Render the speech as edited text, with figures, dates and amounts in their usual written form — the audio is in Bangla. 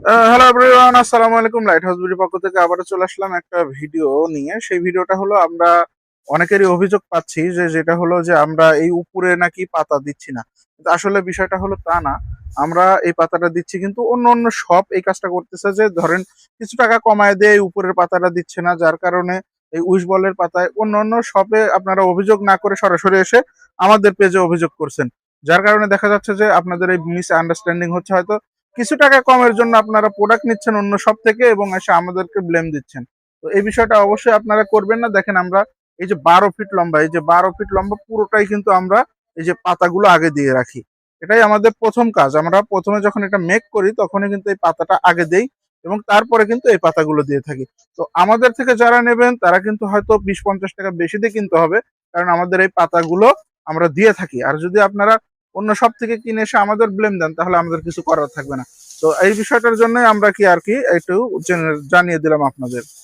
হ্যালো এভরিওয়ান, আসসালামু আলাইকুম। লাইট হাউস বিডির পক্ষ থেকে আবারও চলে আসলাম একটা ভিডিও নিয়ে। সেই ভিডিওটা হলো আমরা অনেকেরই অভিযোগ পাচ্ছি যেটা হলো যে আমরা এই উপরে নাকি পাতা দিচ্ছি না। কিন্তু আসলে বিষয়টা হলো তা না। আমরা এই পাতাটা দিচ্ছি, কিন্তু অন্য অন্য শপ এই কাজটা করতেছে যে ধরেন কিছু টাকা কমায় দিয়ে এই উপরের পাতাটা দিচ্ছে না, যার কারণে এই উইশবলের পাতায় অন্য অন্য শপে আপনারা অভিযোগ না করে সরাসরি এসে আমাদের পেজে অভিযোগ করছেন। যার কারণে দেখা যাচ্ছে যে আপনাদের এই মিস আন্ডারস্ট্যান্ডিং হচ্ছে। হয়তো কিছু টাকা কমের জন্য আপনারা প্রোডাক্ট নিচ্ছেন অন্য সব থেকে এবং এসে আমাদেরকে ব্লেম দিচ্ছেন। তো এই বিষয়টা অবশ্যই আপনারা করবেন না। দেখেন, আমরা এই যে 12 ফিট লম্বা, এই যে 12 ফিট লম্বা পুরোটাই কিন্তু আমরা এই যে পাতাগুলো আগে দিয়ে রাখি। এটাই আমাদের প্রথম কাজ। আমরা প্রথমে যখন এটা মেক করি তখনই কিন্তু এই পাতাটা আগে দেই এবং তারপরে কিন্তু এই পাতাগুলো দিয়ে থাকি। তো আমাদের থেকে যারা নেবেন তারা কিন্তু হয়তো 20-50 টাকা বেশি দিয়ে কিনতে হবে, কারণ আমাদের এই পাতাগুলো আমরা দিয়ে থাকি। আর যদি আপনারা অন্য সব থেকে কিনে এসে আমাদের ব্লেম দেন তাহলে আমাদের কিছু করার থাকবে না। তো এই বিষয়টার জন্যই আমরা কি আর কি একটু জানিয়ে দিলাম আপনাদের।